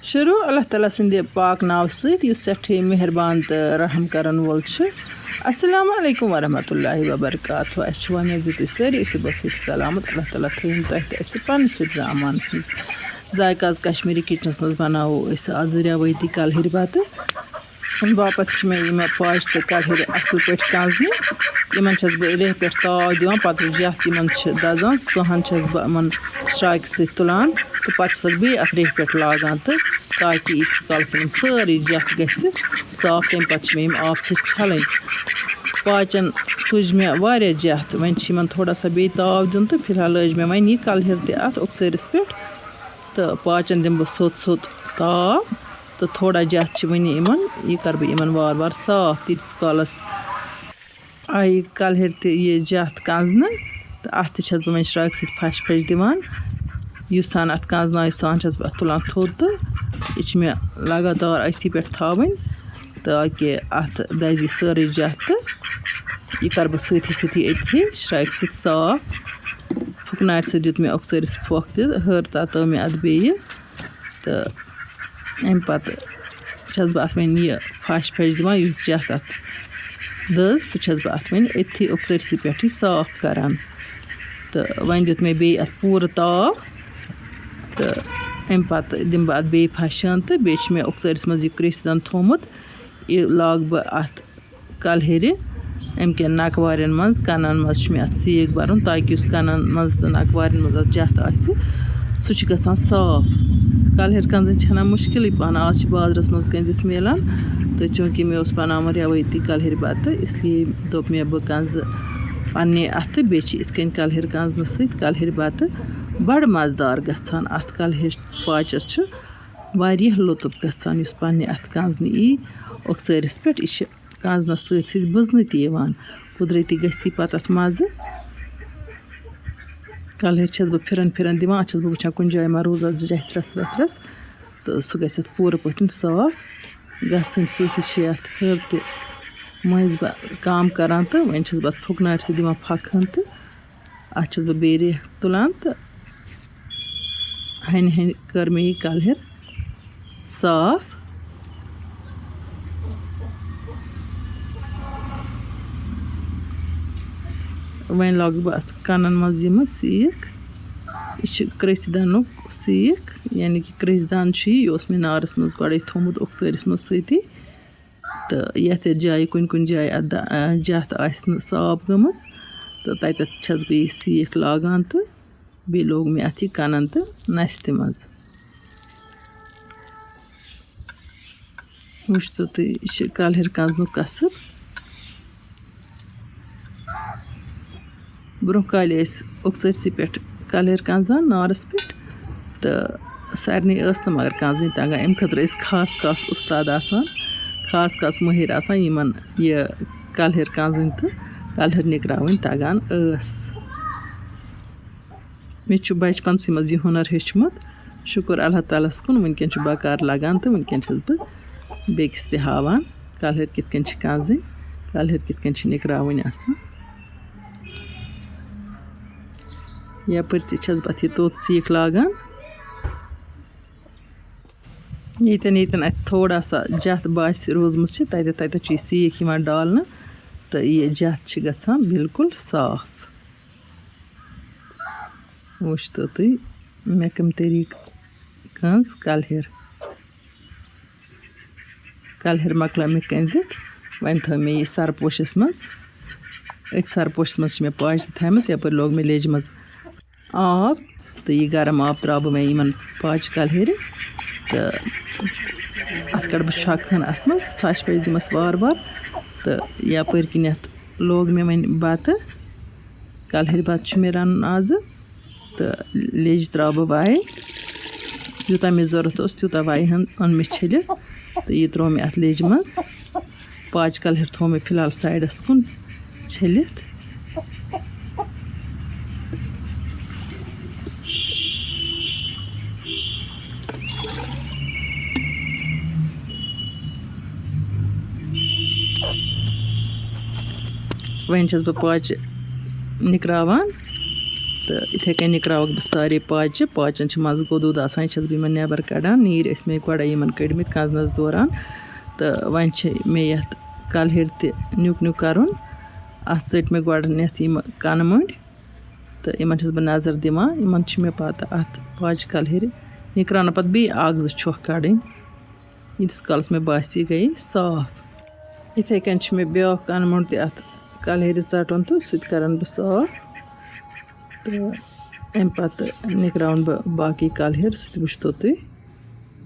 शुरू अल्लाह ताला सिंदे पाक नाव सहित युस सठे मेहरबान तो रहम करन वोल छ। अस्सलाम वालेकुम वरहमतुल्लाहि वबरकातुहू। अच्छे वन तुम सारी सुबह सहित सलामत अल्लाह ताला थोन तुम पन अमान जायका कश्मीरी किचनस मज बनावो आज रवायती कलहर बत बापत मे पाज तो कलहर असल पे कंजन इन बह रेह पे ताव दिवान पे जथ इन दजान सोहन बन श्राक सत तुलान तो पे बे अत रेह पे लागान तो ताकि ईत कल सारी जथ ग साफ तम पे आब छलन पाचन तुज मे वारिया जथ वन थोड़ा सा बे ताव दिन तो फिलहाल लज मे वन यह कलहर तथ उकसरिस पे तो पाचन दिम बह सोत ताव तो थोड़ा जथ वन यह कर बह इन वार वार साफ तीस कालस आई कलहर तह जथ कंजन तो अत बह वन श्राक सत फश दिवान युसान अत कंजन सान बह तुलान थोद तो यह मे लगातार अथी पे थवन ताकि अत दजि सारी जथ तो यह कर बह सती अथी श्राक सत साफ फुकनाट से दुत मे उकसरिस फोक हर तत मे अत बे तो अम पत बह अत वन यह फश दिवान युस जथ अत दज सह बह अत वन अथी उकसरिस पे साफ करान तो वन दुत मे बे अत पूर ताव तो अम पत दिम बह अत बे फशन तो बे मे उकसरिस मज यह क्रिसदन थोमुत यह लाग बह अत कलहर अम के नकवारन मज कनन मज मे अत सीख भरन ताकि उस कनन मज तो नकवारन मज अत जथ आसि सह गसान साफ कलहर कंजन छान मुश्किल पहन आज बाजरस मज कंजित मिलान तो चूँकि मे बनावन रवायती कलहर बत इसलिए दोप मे बह कंज पन्ने अत बे इत कलहर कंजन सत कलहर बत बड़ मज़ेदार गसान अत कलहर पाचस वारिया लुत्फ गसान युस पन्ने अत कंजन यी उकसरिस पे यह कंजनस सत बुजन तवान कुदरती गसी पत अत मज़े कलहर बह फिरन फिरन दिवान अत बह वुचान कुन जाय मा रोजा जथरस वथरस तो सह गस पूर पे साफ गसन सत हर त मज बह काम करान तो वन बह फुकनाट से दिवान फकन तो अत बह बे रेह तुलान तो हन हन कर मे यह कलहर साफ वन लाग बह अत कनन मज यह सीख यह क्रिसदन सीख यानी कि क्रिसदन यह मे नारस मज गए थोमुत उकसरिस मज सती तो ये जाय कुन कुन जाय जथ आसन साफ गम तो तत बह यह सीख लागान तो बे लोग मे अत कनन तो नस्त मज वुच तो यह कलहर कंजन कसब ब्रोह काल उकसरसी पे कलहर कंजन नारस पे तो सारे मगर कंजन तगान अम खतर खास खास उस्ताद आसान खास खास महिर आसान यमन यह कलहर कंजन तो कलहर निकरावन तगान मे बचपन से मज यह हुनर हेचमुत शुक्र अल्लाह तालस कुन वनकन बकार लगान तो वनकन बह बेकिस ते हावान कलहर कित कन कंजन कलहर कित कन निकरावन आसान यपर बह यह तोत सीख लागान येतन येतन अत थोड़ा सा जथ बास रोजमुत तत यह सीख डालना तो यह जथ गसान बिल्कुल साफ वुच तो तुम मे कम तरीक कंज कलहर मकला मे कंजित वन थो मे यह सरपोशस मज अथ सरपोशस मज मे पाज थम यपर लोग मे लेज मज आब तो यह गर्म आब त्रा बह मे इन पाच कलहर तो अत कड़ बह छकन अत मज फश पे दिमस वार वार तो यपर किन लोग मे वन बत कलहर बत मे रन आज तो लेज त्रा बह वाय यूता मे जरूरत तूता वाय ओन मे छलित तो यह त्रो मे अत लेज मज पाच कलहर थो मे फिलहाल साइडस कुन छलित वन बह पाच निकरावान तो इथे कन निकरावक बह सारे पाचन मज गोदूद आसान छस बह नेबर कड़ान नीर मे गड़े इन कड़मित कजनस दौरान तो वन मे यथ कलहेर नुक नुक करुन अत चट मे गडनेथ कन मुंड तो इन बह नजर दिवान इन मे पत अत पाचह कलहेर निकरान पत बी अ छोख कड़न यीतिस कालस मे बासी गई साफ इथे कन मे ब्या कन मुंड अत कलहेर चटन तो सह करन बह साफ तो अम पत निकरावन बह बाकी कलहेर सह वुचतो तुम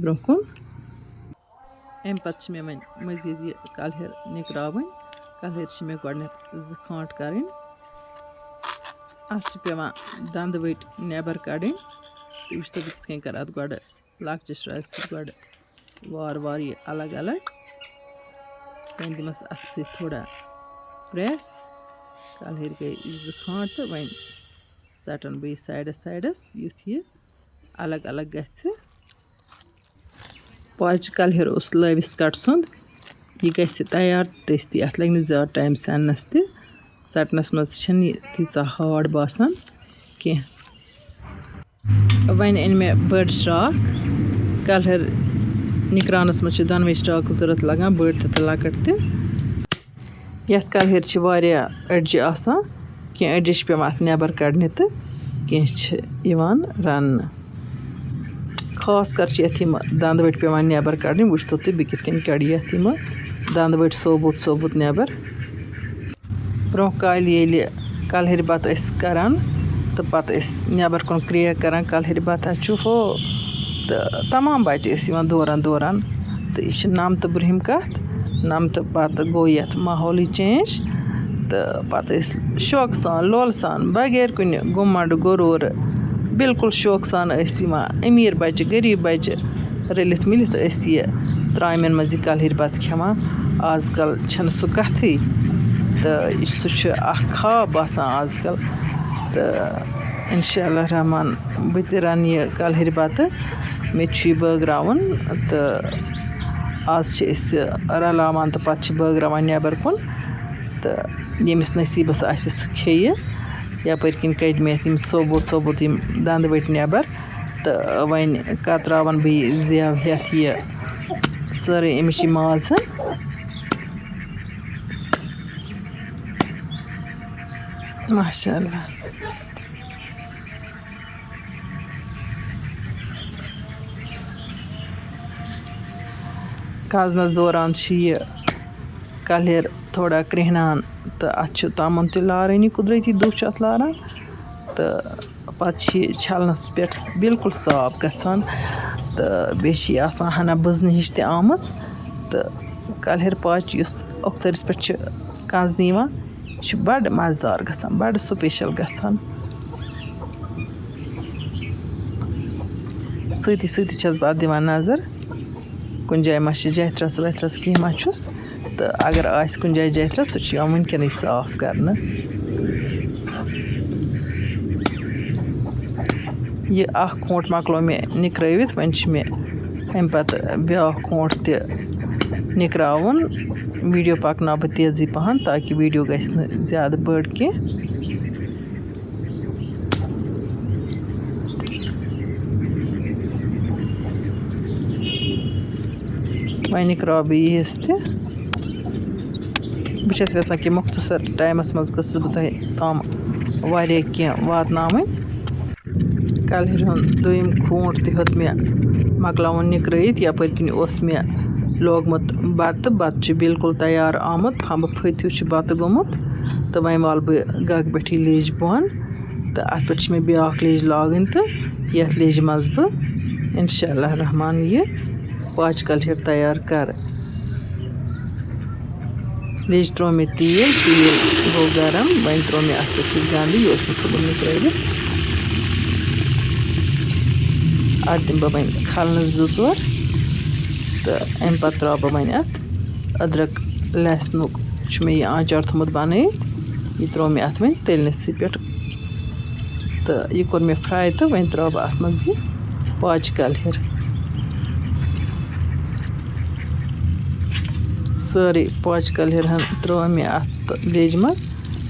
ब्रोह कुन अम पत मे वन मजीद यह कलहेर निकरावन कलहेर मे गडनेथ खांट करें अत पेवान दंद वट नेबर कड़न तो वुचतो बह कन कर अत गड लकचि श्राइ गड वार वार यह अलग अलग वन दिमस अत थोड़ा प्रेस कलहेर गई खांट तो वन चटन बह साइडस साइडस युथ यह अलग अलग गछ पाचह कलहेर उस लविस कट सुंद यह गछ तैयार दस्ती अत लग ज्यादा टाइम सनस त चटनस मज तीचा हार्ड बासान कह वन अन मे बड़ श्राक कलहेर निकरानस मज दोनवे श्राक जरूरत लगान बड़ तो लकट त यथ कलहेर अड़जि आसान कह अड़जि पेवान अत नेबर कड़ने तो कह रन खास कर दंद वट पेवान नेबर कड़न वुचतो तुम बह कित कड़ यथ दंद वट सोबुत सोबुत नेबर ब्रोह काल ये कलहेर बत करान तो पत नेबर कुन क्रेक करान कलहेर बत हो तो तमाम बच्चे दौरान दौरान तो यह नम तो ब्रहम कत नम तो पत गो यथ माहौल चेंज तो पत शौक सान लोल सान बगैर कुन गुमंड गुरूर बिल्कुल शौक सान अमीर बच्चे गरीब बच्चे रलित मिलित यह त्रामन मज कलहेर बत खेवान आजकल छन सह कथी तो सह ख्वाब बसान आजकल तो इंशाअल्लाह रहमान बह त रन यह कलहेर बत मे बगरावन तो आज रलावान तो पत बगरावान नेबर कुन तो यमिस नसीबस आसि सह खेय यपर किन कड़ मेथ सोबुत सोबुत दंद वट नेबर तो वन कतरावन बह जेव हेथ यह सारे अमिच माज माशाअल्लाह कजनस दौरान यह कलहेर थोड़ा कृहनान तो अत तमन त लारनी कुदरती दुख अत लारान तो पत छलनस पे बिल्कुल साफ गसान तो बेह हना बजन हिश त आमस तो कलहेर पाच अक्सरस पे कंजन यह बड़ मज़ेदार गसान बड़ स्पेशल गसान सती सती छस बह दिवान नजर कुन जाय मा जथरस वथरस कह मा तो अगर आस कुन जाय जथरस सह वनकन साफ करने यह खोट मकलो मे निकरावित वन मे अम पत ब्या खोट त निकरावन वीडियो पकना बह तेजी पहन ताकि वीडियो गस ज्यादा बड़ कह वन निकराव बह यीस त बस यसान कि मुख्तसर टाइमस मज गस बह तम वारिया कह वातनावन कलहेर दोयम खूंट त हेत मे मकलावन निकरावित यपर किन मे लोगमुत बत बिल्कुल तैयार आमुत फंब फत हिश बत गोमुत तो वन वाल बह गग पेठी लेज बोन तो अत पे मे ब्या लेज लागन तो यथ लेज मज बह इंशाअल्लाह रहमान यह पाचह कलहेर तैयार कर लेज त्रो मे तेल गो गरम वन त्रो मे अत पे गंद यह थोबन निकरावित अत दिम बह वन खलन जोर तो अम पत त्रा बह वन अत अदरक लहसनुक मे यह आंचार थोमुत बनयित यह त्रो मे अत वन तलनस पे तो यह कोर मे फ्राई तो वन त्रा बह अत मज यह पाचह कलहेर सारे पाचह कलहेर त्रो मे अत लेज मज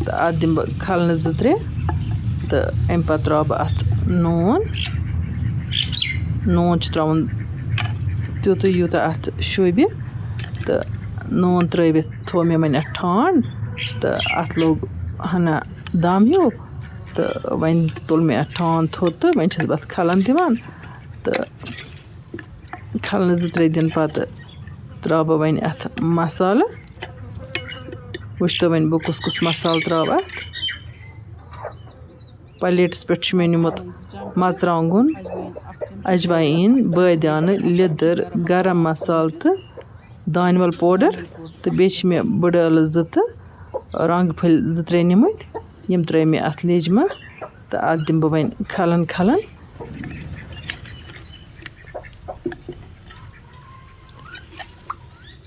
तो अत दिम बह खलन 2-3 तो अम पत् त्रा बह अत नून नून त्रा त्युत यूत अत शुब तो नून त्रित थो मे वन अत ठांड तो अत लोग हना दम हूँ तो वन तुल मे अत ठांड थो तो वन बह खलन दिवान तो खलन 2-3 दिन पत् त्रा बह वन अत मसाल वुच तो वन बह कुस मसाल त्रा अत प्लेट्स पे मे निमुत मर्चांगुन अजवाइन बादियान लिदर गरम मसाल तो दानवल पाउडर तो बे मे बड़ ٲلہٕ 2 तो रंग फल 2-3 निमत यम त्रे मे अत लेज मज तो अत दिम बह वन खलन खलन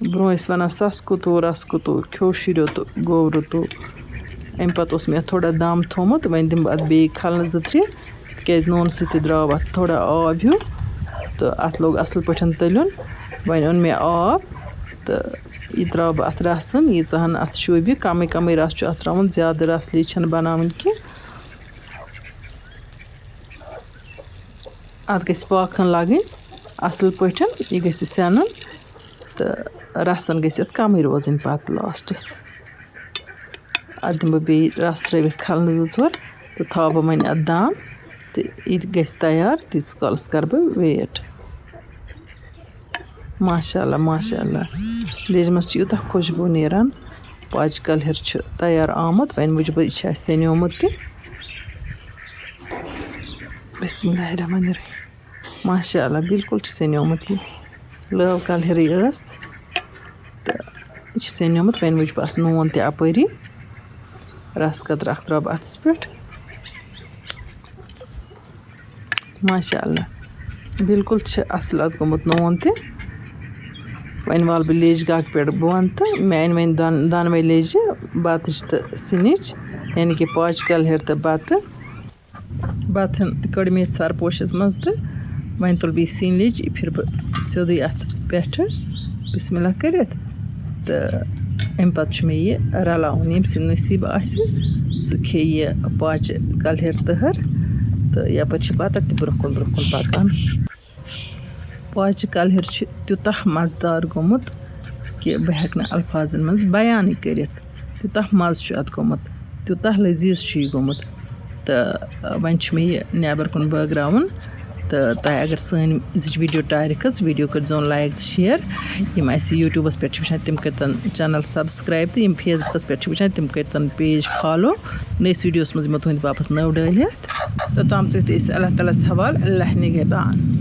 ब्रो वन सस कुतु रस कुतु खो शुरो तो गो रुतु अम पत् मे थोड़ा दम थोमुत वन दिम बह बे खलन 2-3 क्या नून सत द्राव अत थोड़ा आब हूँ तो अत लोग असल पे तलन वन ओन मे आब तो यह त्रा बह अत रसन यीहन अत शुब कम कम रस अत त्रा ज्यादा रसली बनावन की अत ग पाकन लगन असल पे यह ग सन तो रसन ग कम रोजन पत् लास्टस अत दिम बे रस त्रित खलन 2-4 तो था बह वन अत दम तो यह ग तैयार तीस कालस कर बह वेट माशाअल्लाह माशाअल्लाह लेज मज यूत खुशबू नेरान पाच कलहर तैयार आमुत वन वुच बह यह सनोमुत तह बिस्मिल्लाहिर्रहमानिर्रहीम माशाअल्लाह बिल्कुल सनोमुत यह लव कलहरे तो यह सनोमुत वन वुच बह नून तह अपरी रस कतर त्रा बह अतस पे माशाअल्लाह बिल्कुल असल अत गोमुत नून तह वन वाल बह लेज गग पे बह वन तो मे अन वन दनवे लेज बत तो सिनिच यानी कि पाच कलहर तो बतन कड़ मे सरपोशस मज तो वन तुल बह सिन लेज फिर बह सोदे अत पे बिस्मिल्लाह कर तो अम पत् मे यह रलावन यम सद नसीब आसि सह खे यह पाच कलहर तहर तो यपर बतख तह ब्रोह कुन पकान पाच कलहर तूतः मज़ेदार गोमुत कि बह हेक अल्फाजन मज बयान कर तूतः मज़ अत गोमुत तूतः लजीज यह गोमुत तो वन मे यह नेबर कुन बगरावन तो तुम अगर सन वीडियो टायर खच वीडियो कर लाइक शेयर यम यूट्यूबस पे वुचान तम कर चैनल सब्सक्राइब तो यम फेसबुकस पे वुचान तम कर पेज फॉलो नईस वीडियोस मज तुंद बापत नव डालित तो तम तुत अल्लाह ताला हवाल अल्लाह निगहबान।